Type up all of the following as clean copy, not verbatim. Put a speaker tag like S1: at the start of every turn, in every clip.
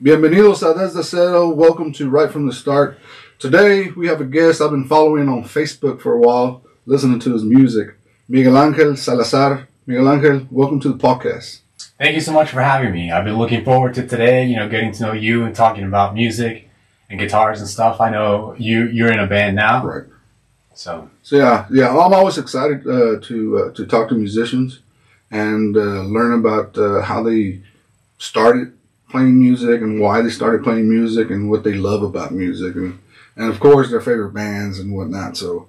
S1: Bienvenidos a Desde Cero. Welcome to Right From the Start. Today we have a guest I've been following on Facebook for a while, listening to his music. Miguel Angel Salazar. Miguel Angel, welcome to the podcast.
S2: Thank you so much for having me. I've been looking forward to today, getting to know you and talking about music and guitars and stuff. I know you're in a band now.
S1: Right.
S2: So
S1: yeah, I'm always excited to talk to musicians and learn about how they started playing music and why they started playing music and what they love about music and of course their favorite bands and whatnot. So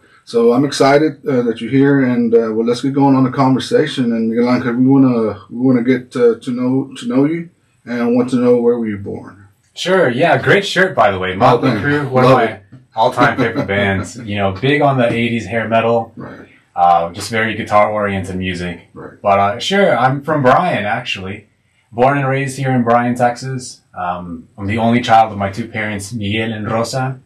S1: I'm excited that you're here, and well, let's get going on the conversation. And Miguel Angel, we wanna get to know you and want to know where were you born.
S2: Sure, yeah, great shirt by the way. Motley Crue, one of my all-time favorite bands. Big on the '80s hair metal.
S1: Right.
S2: Just very guitar-oriented music.
S1: Right.
S2: But sure, I'm from Bryan actually. Born and raised here in Bryan, Texas. I'm the only child of my two parents, Miguel and Rosa.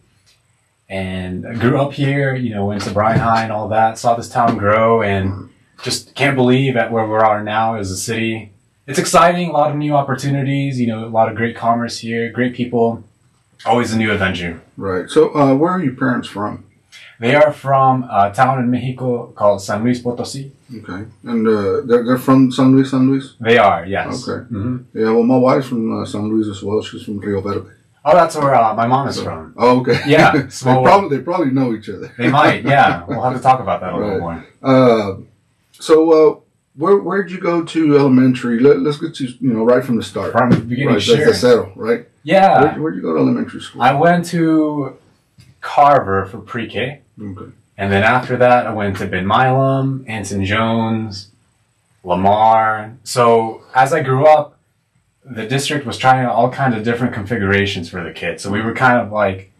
S2: And I grew up here, went to Bryan High and all that, saw this town grow, and just can't believe at where we are now as a city. It's exciting, a lot of new opportunities, a lot of great commerce here, great people, always a new adventure.
S1: Right. So where are your parents from?
S2: They are from a town in Mexico called San Luis Potosí.
S1: Okay. And they're from San Luis?
S2: They are, yes.
S1: Okay. Mm-hmm. Yeah, well, my wife's from San Luis as well. She's from Rio Verde.
S2: Oh, that's where my mom is from.
S1: Oh, okay.
S2: Yeah.
S1: They probably know each other.
S2: They might, yeah. We'll have to talk about that a little more.
S1: So where'd you go to elementary? Let's get to, right from the start.
S2: From the beginning,
S1: right,
S2: sure.
S1: That's the settle, right?
S2: Yeah.
S1: Where'd you go to elementary school?
S2: I went to Carver for pre-K.
S1: Okay.
S2: And then after that, I went to Ben Milam, Anson Jones, Lamar. So as I grew up, the district was trying all kinds of different configurations for the kids. So we were kind of like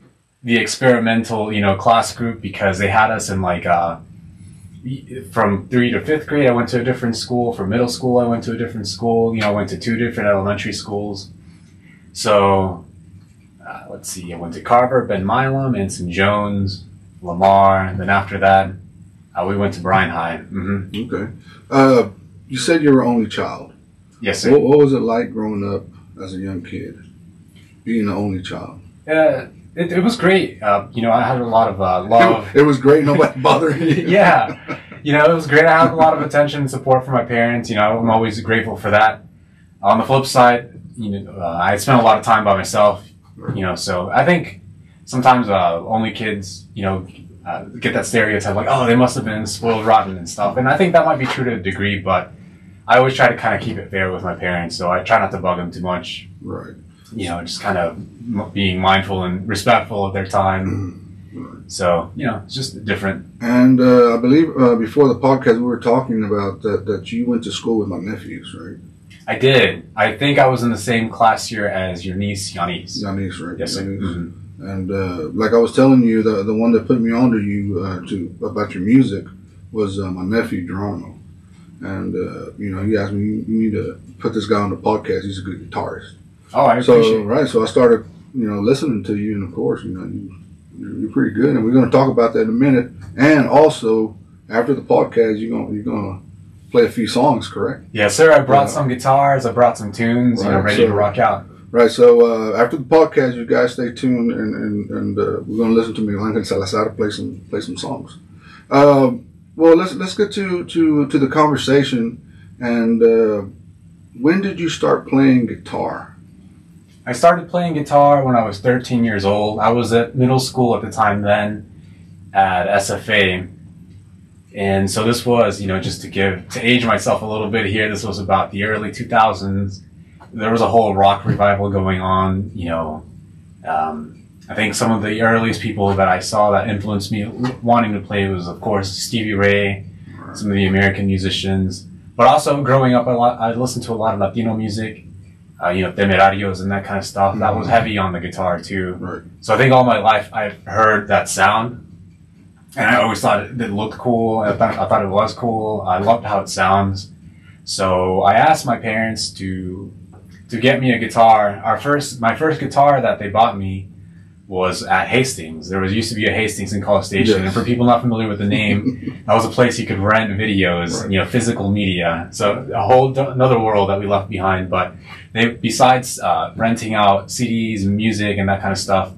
S2: the experimental, class group, because they had us in like, from 3 to 5th grade, I went to a different school. For middle school, I went to a different school. I went to 2 different elementary schools. So, let's see, I went to Carver, Ben Milam, Anson Jones, Lamar. Then after that, we went to Bryan High. Mm-hmm.
S1: Okay. You said you were only child.
S2: Yes, sir.
S1: What was it like growing up as a young kid, being the only child?
S2: It was great. I had a lot of love.
S1: It was great. Nobody bothered you.
S2: Yeah. It was great. I had a lot of attention and support from my parents. I'm always grateful for that. On the flip side, I spent a lot of time by myself. So I think sometimes only kids, get that stereotype like, oh, they must have been spoiled rotten and stuff. And I think that might be true to a degree, but I always try to kind of keep it fair with my parents. So I try not to bug them too much.
S1: Right.
S2: Just kind of being mindful and respectful of their time.
S1: Right.
S2: So, it's just different.
S1: And I believe before the podcast we were talking about that you went to school with my nephews, right?
S2: I did. I think I was in the same class year as your niece, Yanis.
S1: Yanis, right?
S2: Yes, sir.
S1: Mm-hmm. And like I was telling you, the one that put me on to you about your music was my nephew, Geronimo. And, he asked me, you need to put this guy on the podcast. He's a good guitarist.
S2: Oh, I appreciate it.
S1: Right. So I started, listening to you. And, of course, you're pretty good. And we're going to talk about that in a minute. And also, after the podcast, you're going to play a few songs, correct?
S2: Yes, sir. I brought some guitars. I brought some tunes,
S1: right,
S2: ready to rock out.
S1: Right. So after the podcast, you guys stay tuned, and we're going to listen to Miguel Angel Salazar play some songs. Well, let's get to the conversation. And when did you start playing guitar?
S2: I started playing guitar when I was 13 years old. I was at middle school at the time then at SFA. And so this was, just to age myself a little bit here, this was about the early 2000s. There was a whole rock revival going on, I think some of the earliest people that I saw that influenced me wanting to play was, of course, Stevie Ray, some of the American musicians. But also growing up, I listened to a lot of Latino music, Temerarios and that kind of stuff. Mm-hmm. That was heavy on the guitar too.
S1: Right.
S2: So I think all my life I've heard that sound. And I always thought it looked cool. I thought it was cool. I loved how it sounds. So I asked my parents to get me a guitar. My first guitar that they bought me was at Hastings. There used to be a Hastings in College Station, and for people not familiar with the name, that was a place you could rent videos, physical media. So a whole another world that we left behind. But besides renting out CDs and music and that kind of stuff,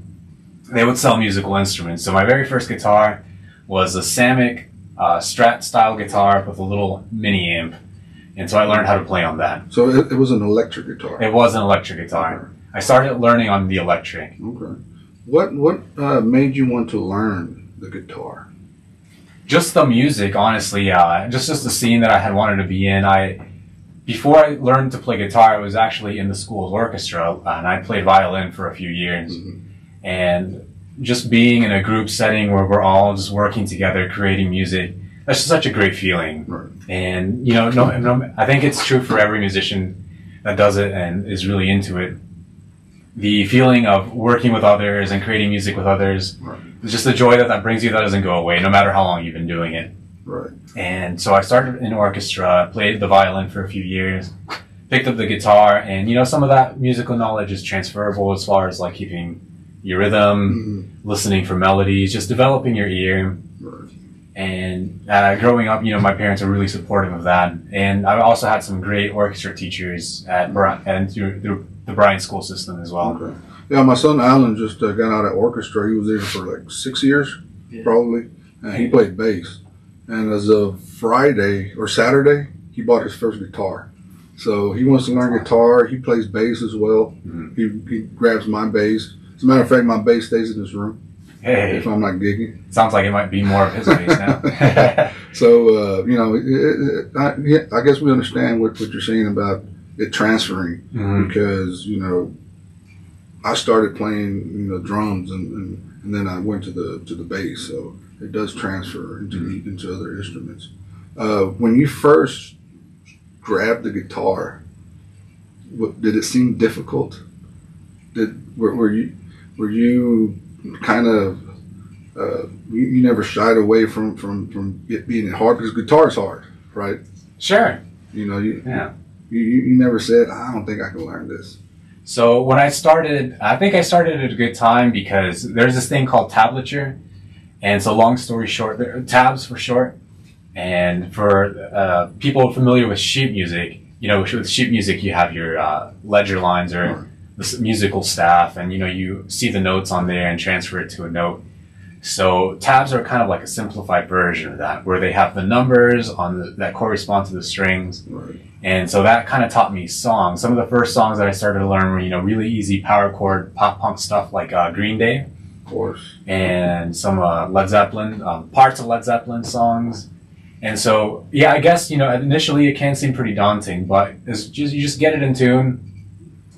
S2: they would sell musical instruments. So my very first guitar was a Samick Strat style guitar with a little mini amp, and so I learned how to play on that.
S1: So it was an electric guitar.
S2: It was an electric guitar. Okay. I started learning on the electric.
S1: Okay. What made you want to learn the guitar?
S2: Just the music, honestly. Just the scene that I had wanted to be in. Before I learned to play guitar, I was actually in the school's orchestra, and I played violin for a few years. Mm-hmm. And just being in a group setting where we're all just working together, creating music, that's just such a great feeling. Right. And I think it's true for every musician that does it and is really into it. The feeling of working with others and creating music with others, right. Just the joy that brings you, that doesn't go away, no matter how long you've been doing it.
S1: Right.
S2: And so I started in orchestra, played the violin for a few years, picked up the guitar, and some of that musical knowledge is transferable as far as like keeping your rhythm, listening for melodies, just developing your ear. Right. And growing up, my parents are really supportive of that. And I also had some great orchestra teachers and through the Bryan school system as well.
S1: Okay. Yeah, my son Alan just got out of orchestra. He was there for like 6 years, probably, and he played bass. And as of Friday or Saturday, he bought his first guitar. So he wants to learn guitar. He plays bass as well. Mm-hmm. He grabs my bass. As a matter of fact, my bass stays in this room.
S2: Hey,
S1: if I'm not gigging.
S2: Sounds like it might be more of his bass now.
S1: So, I guess we understand what you're saying about it transferring, because, I started playing, drums and then I went to the bass. So it does transfer into other instruments. When you first grabbed the guitar, did it seem difficult? Were you kind of you never shied away from it being hard, because guitar is hard, right?
S2: Sure.
S1: You never said, I don't think I can learn this.
S2: So when I started, I think I started at a good time, because there's this thing called tablature, and so long story short, tabs for short. And for people familiar with sheet music, with sheet music you have your ledger lines or the musical staff, and you see the notes on there and transfer it to a note. So tabs are kind of like a simplified version of that, where they have the numbers that correspond to the strings. Right. And so that kind of taught me songs. Some of the first songs that I started to learn were really easy power chord pop punk stuff like Green Day,
S1: of course,
S2: and some Led Zeppelin, parts of Led Zeppelin songs. And so I guess initially it can seem pretty daunting, but you just get it in tune.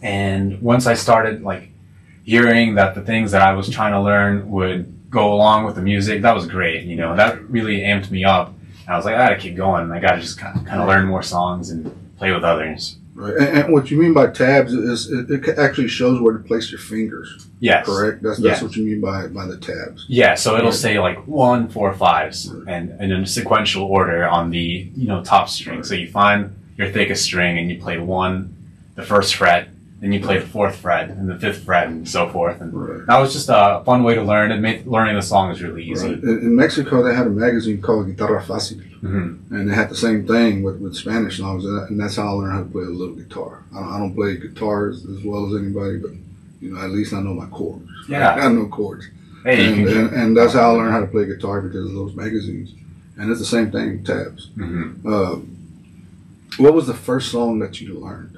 S2: And once I started hearing that the things that I was trying to learn would go along with the music, that was great. That really amped me up. And I was like, I gotta keep going. I gotta just kind of learn more songs and play with others.
S1: Right. And what you mean by tabs is it actually shows where to place your fingers.
S2: Yes.
S1: Correct? That's what you mean by the tabs.
S2: Yeah, so it'll say 1, 4, 5s, and in a sequential order on the top string. Right. So you find your thickest string and you play 1, the 1st fret, then you play the 4th fret and the 5th fret and so forth. And that was just a fun way to learn. It made learning the song was really easy.
S1: Right. In Mexico, they had a magazine called Guitarra Fácil. Mm-hmm. And they had the same thing with Spanish songs, and that's how I learned how to play a little guitar. I don't play guitars as well as anybody, but at least I know my chords.
S2: Yeah,
S1: I know chords.
S2: Hey,
S1: and that's how I learned how to play guitar, because of those magazines. And it's the same thing, tabs. Mm-hmm. What was the first song that you learned?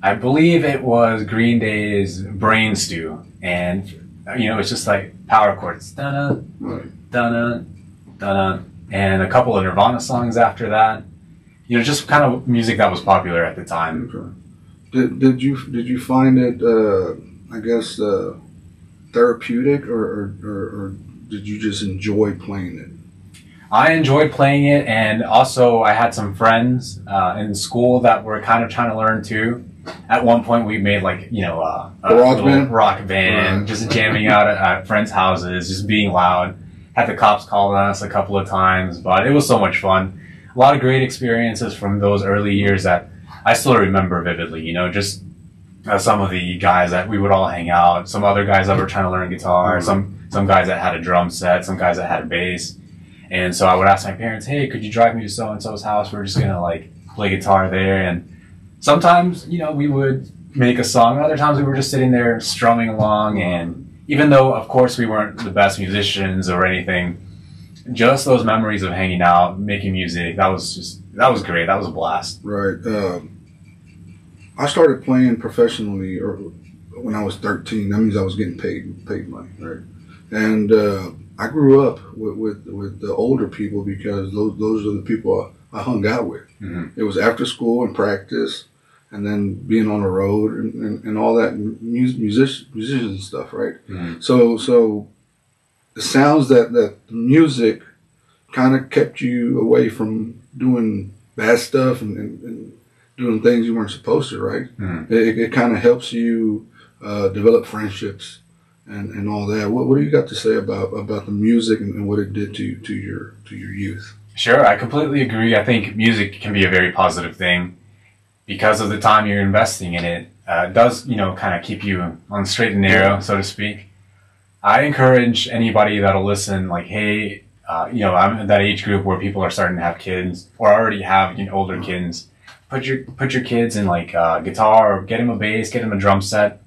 S2: I believe it was Green Day's Brain Stew, and it's just power chords, da-na, da-na, da-na, and a couple of Nirvana songs after that. Just kind of music that was popular at the time.
S1: Okay. Did you find it therapeutic, or did you just enjoy playing it?
S2: I enjoyed playing it, and also I had some friends in school that were kind of trying to learn too. At one point, we made a little rock band, just jamming out at friends' houses, just being loud. Had the cops call on us a couple of times, but it was so much fun. A lot of great experiences from those early years that I still remember vividly. Just some of the guys that we would all hang out, some other guys that were trying to learn guitar, some guys that had a drum set, some guys that had a bass. And so I would ask my parents, hey, could you drive me to so-and-so's house? We're just going to like play guitar there. And sometimes, you know, we would make a song. Other times we were just sitting there strumming along. And even though, of course, we weren't the best musicians or anything, just those memories of hanging out, making music, that was great. That was a blast.
S1: Right. I started playing professionally when I was 13. That means I was getting paid money, right? And I grew up with the older people because those are the people I hung out with. It was after school and practice, and then being on the road and all that musicians and stuff, right? So the sounds that the music kind of kept you away from doing bad stuff and doing things you weren't supposed to, right? It kind of helps you develop friendships and all that. What do you got to say about the music and what it did to your youth?
S2: Sure, I completely agree. I think music can be a very positive thing because of the time you're investing in it. It does, you know, kind of keep you on the straight and narrow, so to speak. I encourage anybody that'll listen, like, hey, you know, I'm in that age group where people are starting to have kids or already have, you know, older kids. Put your kids in like guitar, or get them a bass, get them a drum set.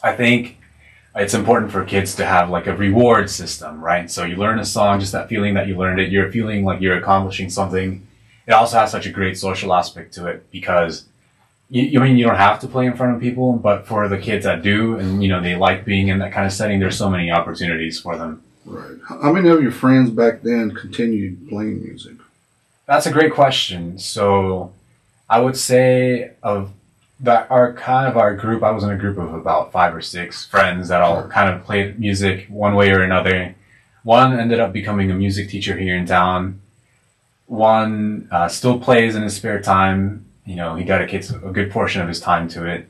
S2: I think it's important for kids to have like a reward system, right? So you learn a song, just that feeling that you learned it, you're feeling like you're accomplishing something. It also has such a great social aspect to it because I mean, you don't have to play in front of people, but for the kids that do, and you know, they like being in that kind of setting, there's so many opportunities for them.
S1: Right. How many of your friends back then continued playing music?
S2: That's a great question. So I would say of that our group, I was in a group of about 5 or 6 friends that all kind of played music one way or another. One ended up becoming a music teacher here in town. One still plays in his spare time. You know, he dedicates a good portion of his time to it.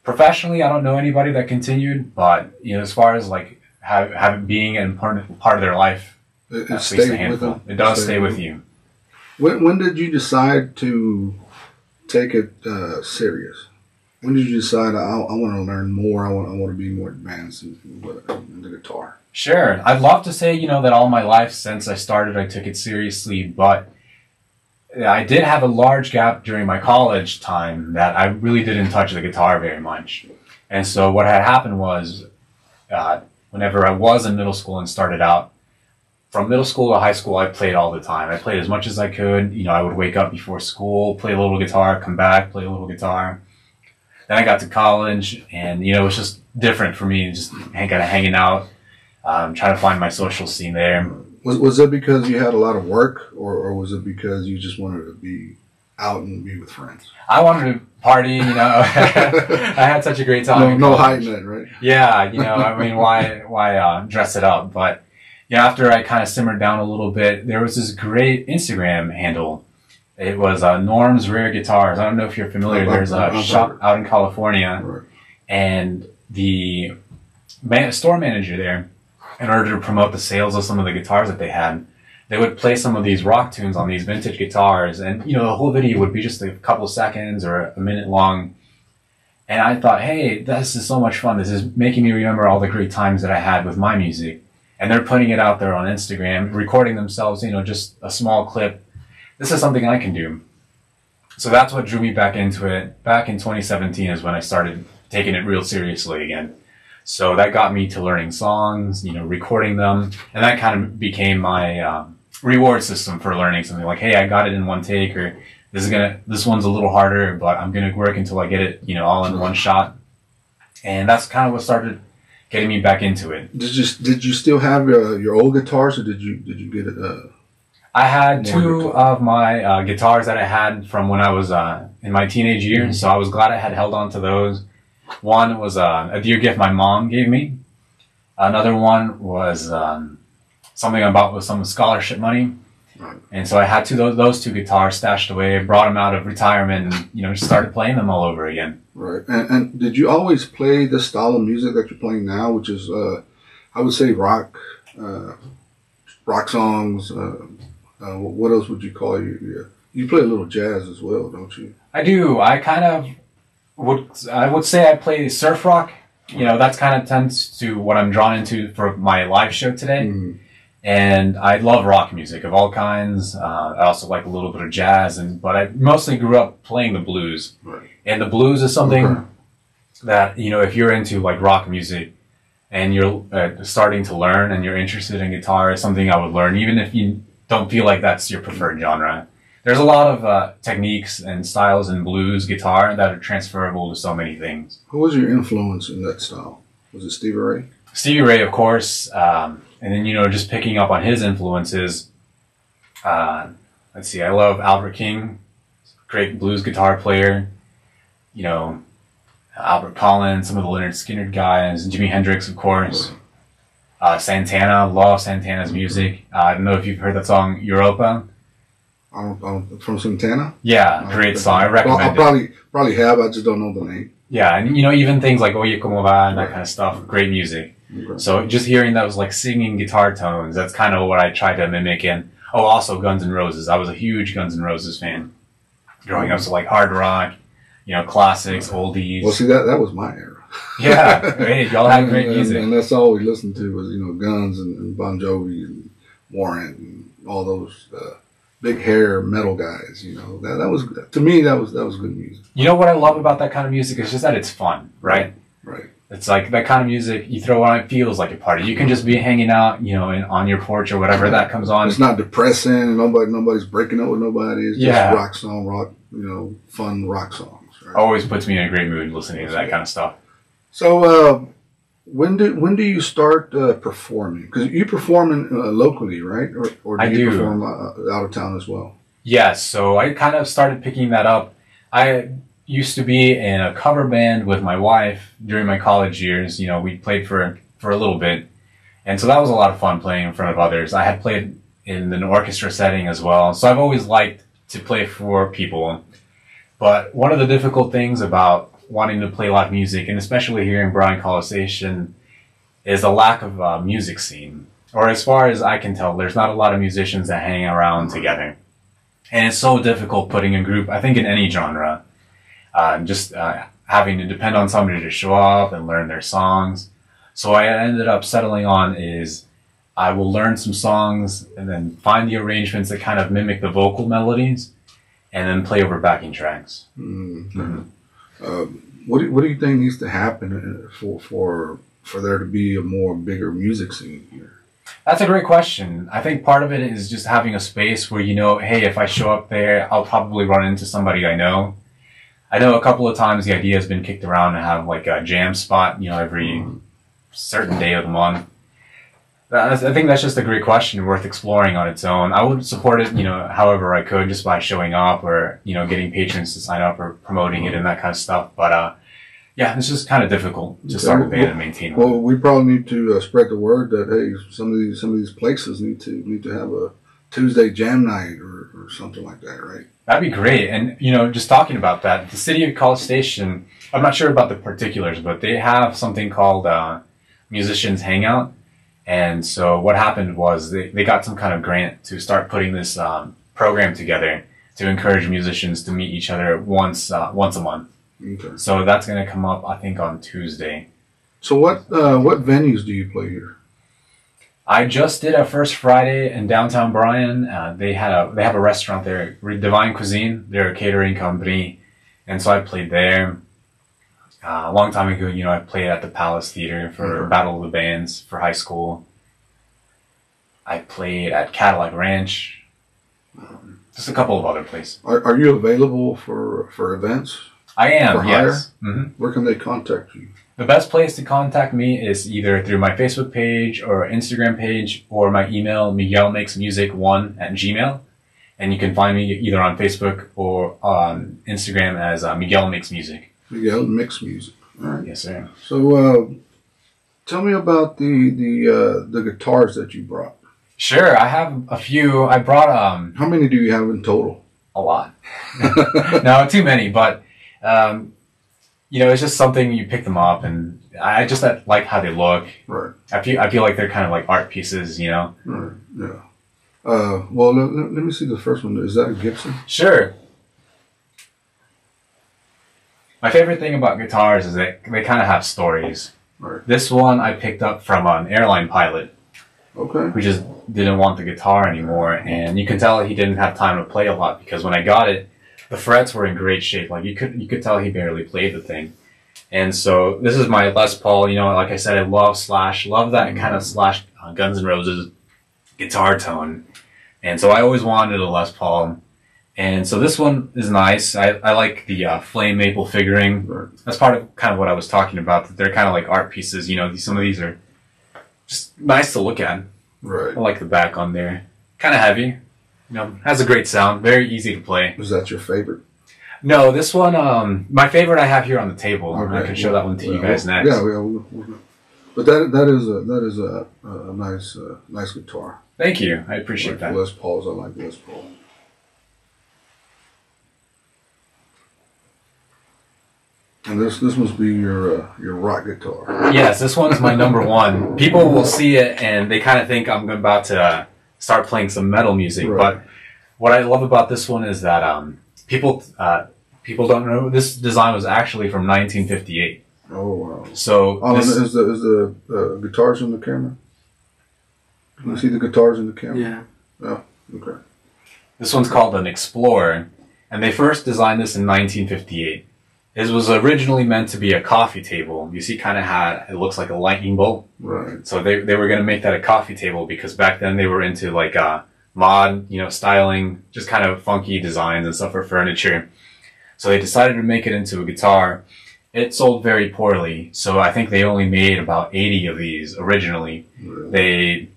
S2: Professionally, I don't know anybody that continued, but you know, as far as like have it being an important part of their life,
S1: it stayed with them.
S2: It does stay with you.
S1: When did you decide to take it serious? When did you decide I want to learn more? I want to be more advanced in the guitar?
S2: Sure, I'd love to say, you know, that all my life since I started, I took it seriously, but I did have a large gap during my college time that I really didn't touch the guitar very much. And so what had happened was, whenever I was in middle school and started out, from middle school to high school, I played all the time. I played as much as I could. You know, I would wake up before school, play a little guitar, come back, play a little guitar. Then I got to college, and you know, it was just different for me, just kind of hanging out, trying to find my social scene there.
S1: Was it because you had a lot of work, or was it because you just wanted to be out and be with friends?
S2: I wanted to party, you know. I had such a great time.
S1: No hiding it, right?
S2: Yeah, you know, I mean, why dress it up? But yeah, after I kind of simmered down a little bit, there was this great Instagram handle. It was Norm's Rare Guitars. I don't know if you're familiar. There's a shop out in California, right. And the store manager there, in order to promote the sales of some of the guitars that they had, they would play some of these rock tunes on these vintage guitars, and you know, the whole video would be just a couple seconds or a minute long. And I thought, hey, this is so much fun. This is making me remember all the great times that I had with my music. And they're putting it out there on Instagram, recording themselves, you know, just a small clip. This is something I can do. So that's what drew me back into it. Back in 2017 is when I started taking it real seriously again. So that got me to learning songs, you know, recording them. And that kind of became my reward system for learning something. Like, hey, I got it in one take, or this one's a little harder, but I'm going to work until I get it, you know, all in one shot. And that's kind of what started getting me back into it.
S1: Did you still have your old guitars, or did you get it?
S2: I had 2 of my guitars that I had from when I was in my teenage years, so I was glad I had held on to those. One was a dear gift my mom gave me. Another one was something I bought with some scholarship money. Right. And so I had those 2 guitars stashed away, brought them out of retirement, and you know, just started playing them all over again. Right.
S1: And did you always play the style of music that you're playing now, which is, I would say, rock songs? What else would you call you? You play a little jazz as well, don't you?
S2: I do. I kind of I would say I play surf rock. You know, that's kind of tends to what I'm drawn into for my live show today.
S1: Mm.
S2: And I love rock music of all kinds. I also like a little bit of jazz, but I mostly grew up playing the blues.
S1: Right.
S2: And the blues is something that, you know, if you're into like rock music and you're starting to learn and you're interested in guitar, it's something I would learn, even if you don't feel like that's your preferred genre. There's a lot of techniques and styles in blues guitar that are transferable to so many things.
S1: Who was your influence in that style? Was it Stevie Ray?
S2: Stevie Ray, of course. And then, you know, just picking up on his influences. Let's see, I love Albert King, great blues guitar player. You know, Albert Collins, some of the Lynyrd Skynyrd guys, Jimi Hendrix, of course. Santana, love Santana's music. I don't know if you've heard that song, Europa.
S1: From Santana?
S2: Yeah, great song. I recommend
S1: it. Probably have. I just don't know the name.
S2: Yeah, and you know, even things like Oye Como Va and that kind of stuff, great music.
S1: Okay.
S2: So just hearing those like singing guitar tones, that's kind of what I tried to mimic. And also Guns N' Roses. I was a huge Guns N' Roses fan growing up. So like hard rock, you know, classics, oldies.
S1: Well, see, that was my era.
S2: Yeah, great. Y'all had great music.
S1: And that's all we listened to was, you know, Guns and Bon Jovi and Warrant and all those big hair metal guys. You know, that was, to me, that was good music.
S2: You know what I love about that kind of music is just that it's fun, right?
S1: Right.
S2: It's like that kind of music you throw on, it feels like a party. You can just be hanging out, you know, on your porch or whatever that comes on.
S1: It's not depressing. And nobody's breaking up with nobody. It's just rock song, you know, fun rock songs. Right?
S2: Always puts me in a great mood listening to that kind of stuff.
S1: So, when do you start performing? Because you perform locally, right? Or do you perform out of town as well? Yes.
S2: So I kind of started picking that up. I used to be in a cover band with my wife during my college years. You know, we played for a little bit. And so that was a lot of fun playing in front of others. I had played in an orchestra setting as well. So I've always liked to play for people. But one of the difficult things about wanting to play live music, and especially here in Bryan College Station, is the lack of music scene. Or as far as I can tell, there's not a lot of musicians that hang around together. And it's so difficult putting a group, I think in any genre, having to depend on somebody to show up and learn their songs. So what I ended up settling on is I will learn some songs and then find the arrangements that kind of mimic the vocal melodies and then play over backing tracks.
S1: Mm-hmm. What do you think needs to happen for there to be a more bigger music scene here?
S2: That's a great question. I think part of it is just having a space where, you know, hey, if I show up there, I'll probably run into somebody I know. I know a couple of times the idea has been kicked around to have like a jam spot, you know, every certain day of the month. I think that's just a great question worth exploring on its own. I would support it, you know, however I could, just by showing up or, you know, getting patrons to sign up or promoting it and that kind of stuff. But, yeah, it's just kind of difficult to start a band and maintain one.
S1: Well, we probably need to spread the word that, hey, some of these places need to have a Tuesday jam night or something like that, right?
S2: That'd be great. And, you know, just talking about that, the city of College Station, I'm not sure about the particulars, but they have something called Musicians Hangout. And so what happened was they got some kind of grant to start putting this program together to encourage musicians to meet each other once a month.
S1: Okay. So
S2: so that's going to come up, I think, on Tuesday.
S1: So what venues do you play here?
S2: I just did a First Friday in downtown Bryan. They have a restaurant there, Divine Cuisine. They're a catering company, and so I played there. A long time ago, you know, I played at the Palace Theater for Battle of the Bands for high school. I played at Cadillac Ranch. Just a couple of other places.
S1: Are you available for events?
S2: I am,
S1: for hire?
S2: yes. Mm-hmm.
S1: Where can they contact you?
S2: The best place to contact me is either through my Facebook page or Instagram page or my email, miguelmakesmusic1@gmail.com. And you can find me either on Facebook or on Instagram as Miguel Makes Music.
S1: Miguel Makes Music. All right.
S2: Yes, sir.
S1: So tell me about the guitars that you brought.
S2: Sure, I have a few. I brought
S1: How many do you have in total?
S2: a lot. No, too many, but you know, it's just something you pick them up, and I just like how they look.
S1: Right.
S2: I feel like they're kind of like art pieces, you know.
S1: Right. Yeah. Well, let me see the first one. Is that a Gibson?
S2: Sure. My favorite thing about guitars is that they kind of have stories.
S1: Right.
S2: This one I picked up from an airline pilot.
S1: Okay.
S2: Who just didn't want the guitar anymore, and you can tell he didn't have time to play a lot because when I got it, the frets were in great shape. Like you could tell he barely played the thing. And so this is my Les Paul. You know, like I said, I love Slash, love that kind of Slash Guns N' Roses guitar tone, and so I always wanted a Les Paul. And so this one is nice. I like the flame maple figuring.
S1: Right.
S2: That's part of kind of what I was talking about. That they're kind of like art pieces. You know, some of these are just nice to look at.
S1: Right.
S2: I like the back on there. Kind of heavy. You know, has a great sound. Very easy to play.
S1: Was that your favorite?
S2: No, this one, my favorite I have here on the table.
S1: Okay.
S2: I can show that one to you guys next.
S1: Yeah, but that is a nice guitar.
S2: Thank you. I appreciate that.
S1: Les Pauls, I like Les Paul. And this must be your rock guitar.
S2: Yes, this one's my number one. People will see it and they kind of think I'm about to start playing some metal music.
S1: Right.
S2: But what I love about this one is that people don't know this design was actually from 1958.
S1: Oh wow!
S2: So
S1: is the guitars in the camera? Can you see the guitars in the camera?
S3: Yeah.
S1: Oh, okay.
S2: This one's called an Explorer, and they first designed this in 1958. It was originally meant to be a coffee table. You see kind of how it looks like a lightning bolt.
S1: Right.
S2: So they were going to make that a coffee table because back then they were into like mod, you know, styling, just kind of funky designs and stuff for furniture. So they decided to make it into a guitar. It sold very poorly, so I think they only made about 80 of these originally.
S1: Really?
S2: They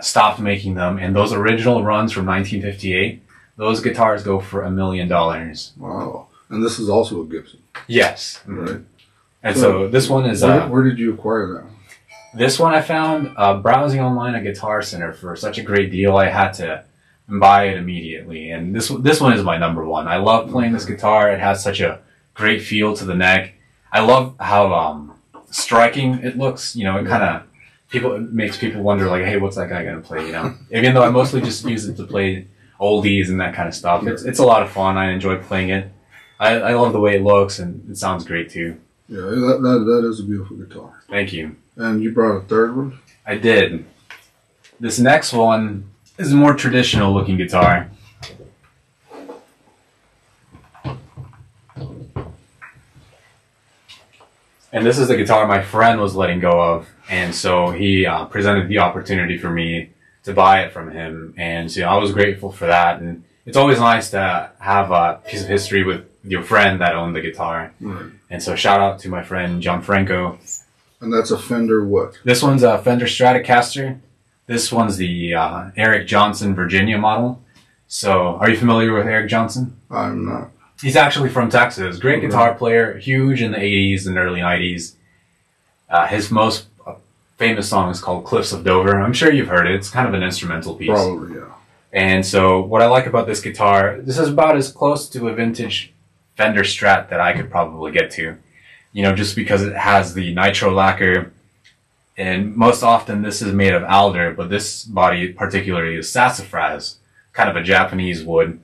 S2: stopped making them, and those original runs from 1958, those guitars go for $1 million.
S1: Wow. And this is also a Gibson.
S2: Yes.
S1: Right.
S2: And so this one is...
S1: where did you acquire that?
S2: This one I found browsing online at Guitar Center for such a great deal. I had to buy it immediately. And this one is my number one. I love playing this guitar. It has such a great feel to the neck. I love how striking it looks. You know, it kind of... It makes people wonder, like, hey, what's that guy going to play, you know? Even though I mostly just use it to play oldies and that kind of stuff. It's a lot of fun. I enjoy playing it. I love the way it looks, and it sounds great, too.
S1: Yeah, that is a beautiful guitar.
S2: Thank you.
S1: And you brought a third one?
S2: I did. This next one is a more traditional looking guitar. And this is the guitar my friend was letting go of. And so he presented the opportunity for me to buy it from him. And so I was grateful for that. And it's always nice to have a piece of history with your friend that owned the guitar.
S1: Right.
S2: And so shout out to my friend Gianfranco.
S1: And that's a Fender what?
S2: This one's a Fender Stratocaster. This one's the Eric Johnson Virginia model. So are you familiar with Eric Johnson?
S1: I'm not.
S2: He's actually from Texas. Great guitar player, huge in the 80s and early 90s. His most famous song is called Cliffs of Dover. I'm sure you've heard it. It's kind of an instrumental piece.
S1: Probably, yeah.
S2: And so what I like about this guitar, this is about as close to a vintage Fender Strat that I could probably get to. You know, just because it has the nitro lacquer. And most often this is made of alder, but this body particularly is sassafras, kind of a Japanese wood.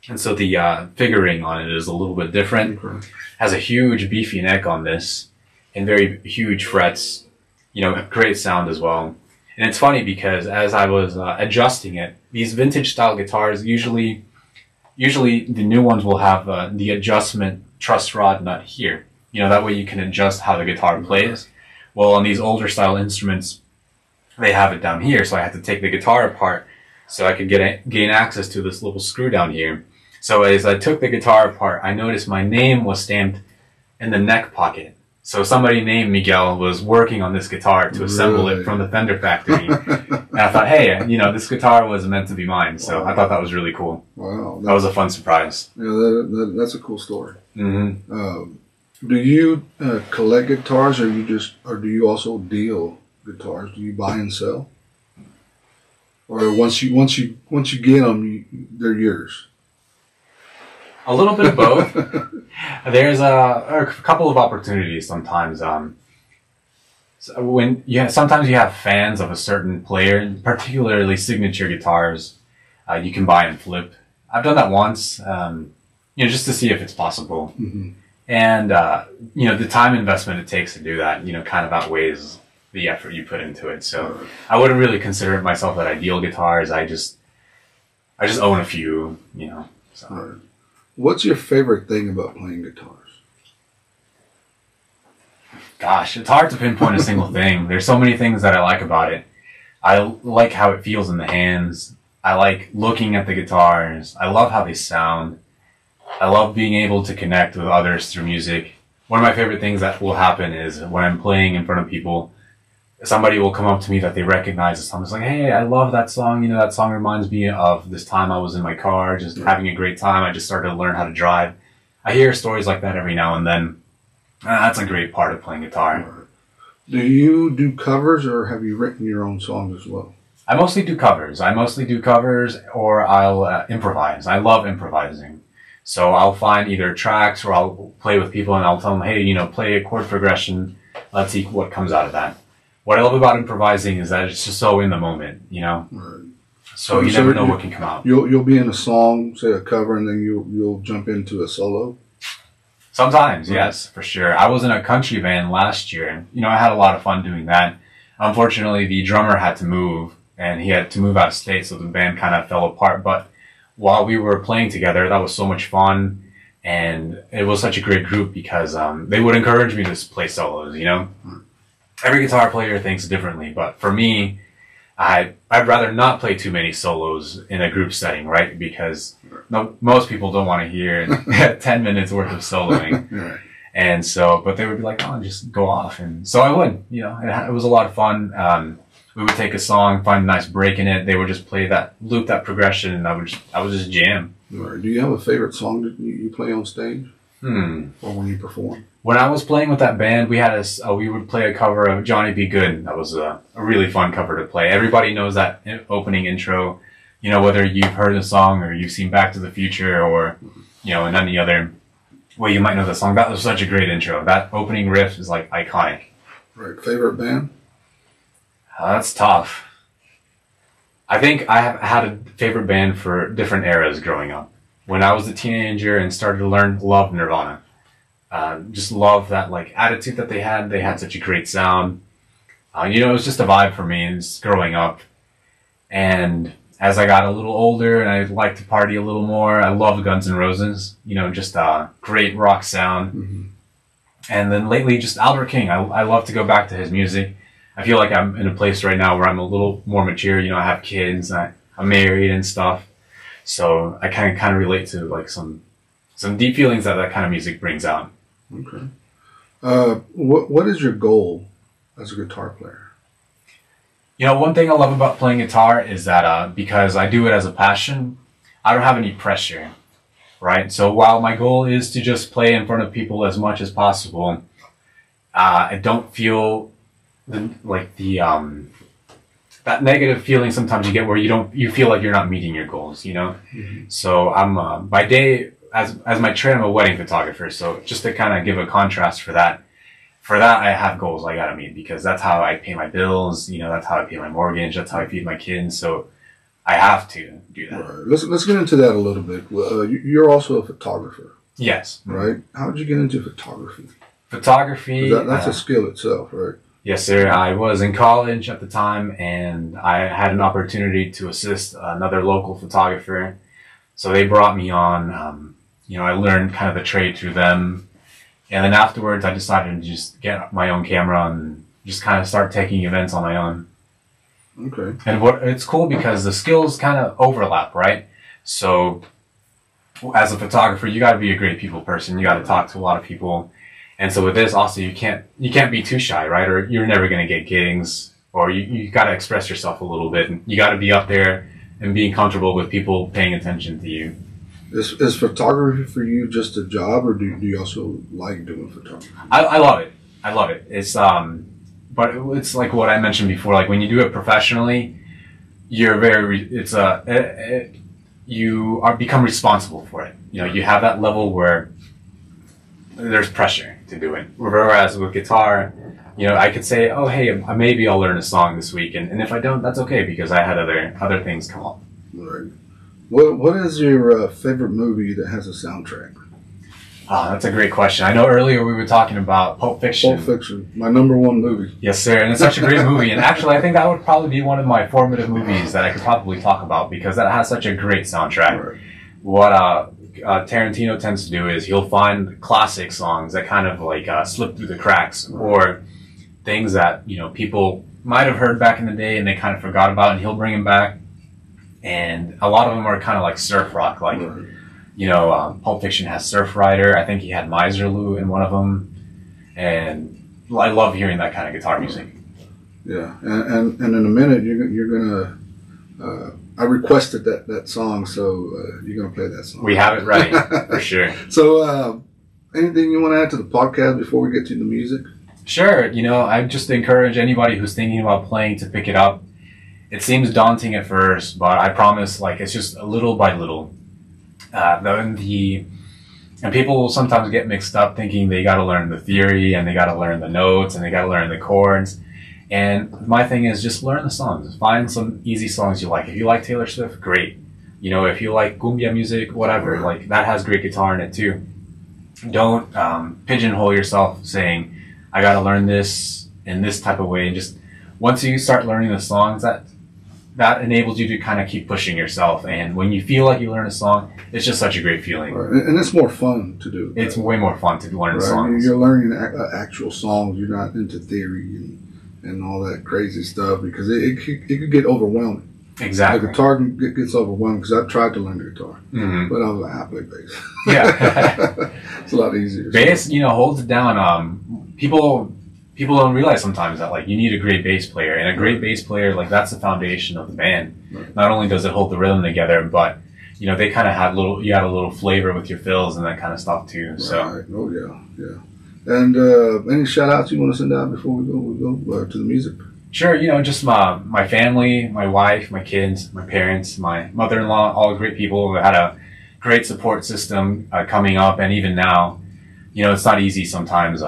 S2: And so the figuring on it is a little bit different.
S1: Okay.
S2: Has a huge beefy neck on this and very huge frets. You know, great sound as well. And it's funny because as I was adjusting it, these vintage style guitars, usually the new ones will have the adjustment truss rod nut here. You know, that way you can adjust how the guitar plays. Well, on these older style instruments, they have it down here. So I had to take the guitar apart so I could gain access to this little screw down here. So as I took the guitar apart, I noticed my name was stamped in the neck pocket. So somebody named Miguel was working on this guitar to assemble it from the Fender factory. And I thought, hey, you know, this guitar was meant to be mine. So I thought that was really cool.
S1: Wow.
S2: That was a fun surprise.
S1: Yeah, that's a cool story.
S2: Mm-hmm.
S1: Do you collect guitars, or do you also deal guitars? Do you buy and sell, or once you get them, they're yours?
S2: A little bit of both. There's a couple of opportunities sometimes. Sometimes you have fans of a certain player, particularly signature guitars, you can buy and flip. I've done that once, just to see if it's possible.
S1: Mm-hmm.
S2: And, the time investment it takes to do that, kind of outweighs the effort you put into it. So I wouldn't really consider myself that ideal guitars. I just own a few, So.
S1: Right. What's your favorite thing about playing guitars?
S2: Gosh, it's hard to pinpoint a single thing. There's so many things that I like about it. I like how it feels in the hands. I like looking at the guitars. I love how they sound. I love being able to connect with others through music. One of my favorite things that will happen is when I'm playing in front of people, somebody will come up to me that they recognize the song. It's like, hey, I love that song. That song reminds me of this time I was in my car, just having a great time. I just started to learn how to drive. I hear stories like that every now and then. That's a great part of playing guitar.
S1: Right. Do you do covers, or have you written your own songs as well?
S2: I mostly do covers. Or I'll improvise. I love improvising. So I'll find either tracks, or I'll play with people and I'll tell them, hey, play a chord progression. Let's see what comes out of that. What I love about improvising is that it's just so in the moment,
S1: Right.
S2: So you never know what can come out.
S1: You'll be in a song, say a cover, and then you'll jump into a solo.
S2: Sometimes, yes, for sure. I was in a country band last year, and I had a lot of fun doing that. Unfortunately, the drummer had to move, and he had to move out of state, so the band kind of fell apart. But while we were playing together, that was so much fun, and it was such a great group because they would encourage me to play solos. Every guitar player thinks differently, but for me, I'd rather not play too many solos in a group setting, right? Because most people don't want to hear 10 minutes worth of soloing.
S1: Right.
S2: And so, but they would be like, oh, just go off. And so I would, it was a lot of fun. We would take a song, find a nice break in it. They would just loop that progression, and I would just jam.
S1: Right. Do you have a favorite song that you play on stage? Or when you perform?
S2: When I was playing with that band, we would play a cover of Johnny Be Good. That was a really fun cover to play. Everybody knows that opening intro, whether you've heard the song or you've seen Back to the Future or, in any other way you might know the song. That was such a great intro. That opening riff is like iconic.
S1: Right. Favorite band?
S2: That's tough. I think I have had a favorite band for different eras growing up. When I was a teenager and started to love Nirvana. Just love that attitude that they had. They had such a great sound. It was just a vibe for me growing up. And as I got a little older and I liked to party a little more, I loved Guns N' Roses. Just a great rock sound.
S1: Mm-hmm.
S2: And then lately, just Albert King. I love to go back to his music. I feel like I'm in a place right now where I'm a little more mature. I have kids. I'm married and stuff. So I kind of relate to some deep feelings that kind of music brings out.
S1: Okay. What is your goal as a guitar player?
S2: One thing I love about playing guitar is that because I do it as a passion, I don't have any pressure, right? So while my goal is to just play in front of people as much as possible, I don't feel that negative feeling sometimes you get where you feel like you're not meeting your goals, Mm-hmm. So I'm by day as my trade, I'm a wedding photographer. So just to kind of give a contrast for that I have goals I gotta meet because that's how I pay my bills. That's how I pay my mortgage. That's how I feed my kids. So I have to do that.
S1: Right. Let's get into that a little bit. You're also a photographer.
S2: Yes.
S1: Right. How did you get into photography?
S2: Photography.
S1: That's a skill itself, right?
S2: Yes, sir. I was in college at the time, and I had an opportunity to assist another local photographer. So they brought me on. I learned kind of the trade through them. And then afterwards, I decided to just get my own camera and just kind of start taking events on my own.
S1: Okay.
S2: And it's cool because the skills kind of overlap, right? So as a photographer, you got to be a great people person. You got to talk to a lot of people. And so with this, also, you can't be too shy, right? Or you're never going to get gigs, or you got to express yourself a little bit. And you got to be up there and being comfortable with people paying attention to you.
S1: Is photography for you just a job, or do you also like doing photography?
S2: I love it. I love it. It's but it's like what I mentioned before. Like when you do it professionally, you're you become responsible for it. You have that level where there's pressure to do it. Whereas with guitar, I could say, oh, hey, maybe I'll learn a song this week. And if I don't, that's okay because I had other things come up.
S1: Right. What is your favorite movie that has a soundtrack?
S2: Oh, that's a great question. I know earlier we were talking about Pulp Fiction.
S1: Pulp Fiction, my #1 movie.
S2: Yes, sir. And it's such a great movie. And actually, I think that would probably be one of my formative movies that I could probably talk about because that has such a great soundtrack.
S1: Right.
S2: What Tarantino tends to do is he'll find classic songs that kind of like slip through the cracks or things that, you know, people might have heard back in the day and they kind of forgot about, and he'll bring them back. And a lot of them are kind of like surf rock, like...
S1: Right.
S2: You know, Pulp Fiction has Surf Rider. I think he had Miserloo in one of them. And I love hearing that kind of guitar music.
S1: Yeah, and in a minute, you're going to... I requested that song, so you're going to play that song.
S2: We have it ready, for sure.
S1: So, anything you want to add to the podcast before we get to the music?
S2: Sure. You know, I just encourage anybody who's thinking about playing to pick it up. It seems daunting at first, but I promise, like, it's just a little by little. And people will sometimes get mixed up thinking they got to learn the theory and they got to learn the notes and they got to learn the chords. And my thing is just learn the songs. Find some easy songs you like. If you like Taylor Swift, great. You know, if you like cumbia music, whatever, like that has great guitar in it too. Don't pigeonhole yourself saying, I got to learn this in this type of way. Just once you start learning the songs, that enables you to kind of keep pushing yourself. And when you feel like you learn a song, it's just such a great feeling.
S1: Right. And it's more fun to do.
S2: It's way more fun to learn songs.
S1: You're learning actual songs. You're not into theory and all that crazy stuff because it could get overwhelming.
S2: Exactly.
S1: The guitar gets overwhelming because I've tried to learn the guitar, but I was like, I play bass.
S2: Yeah.
S1: It's a lot easier.
S2: Bass, you know, holds it down. People don't realize sometimes that like you need a great bass player, and a great bass player, like that's the foundation of the band.
S1: Right.
S2: Not only does it hold the rhythm together, but you know they kind of have you add a little flavor with your fills and that kind of stuff too.
S1: Right.
S2: So,
S1: Oh yeah. And any shout outs you want to send out before we go to the music?
S2: Sure, you know, just my family, my wife, my kids, my parents, my mother-in-law, all great people. We had a great support system coming up, and even now. You know, it's not easy sometimes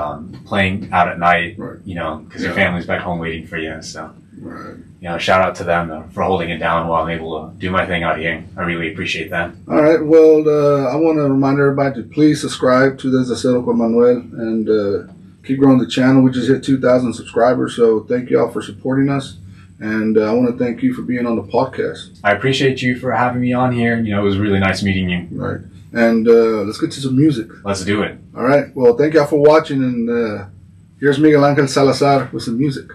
S2: playing out at night,
S1: right.
S2: You know, because your family's back home waiting for you. So,
S1: right.
S2: You know, shout out to them for holding it down while I'm able to do my thing out here. I really appreciate that.
S1: All right. Well, I want to remind everybody to please subscribe to Desde Cero con Manuel and keep growing the channel. We just hit 2,000 subscribers. So thank you all for supporting us. And I want to thank you for being on the podcast.
S2: I appreciate you for having me on here. You know, it was really nice meeting you.
S1: Right. And let's get to some music.
S2: Let's do it.
S1: All right. Well, thank y'all for watching. And here's Miguel Angel Salazar with some music.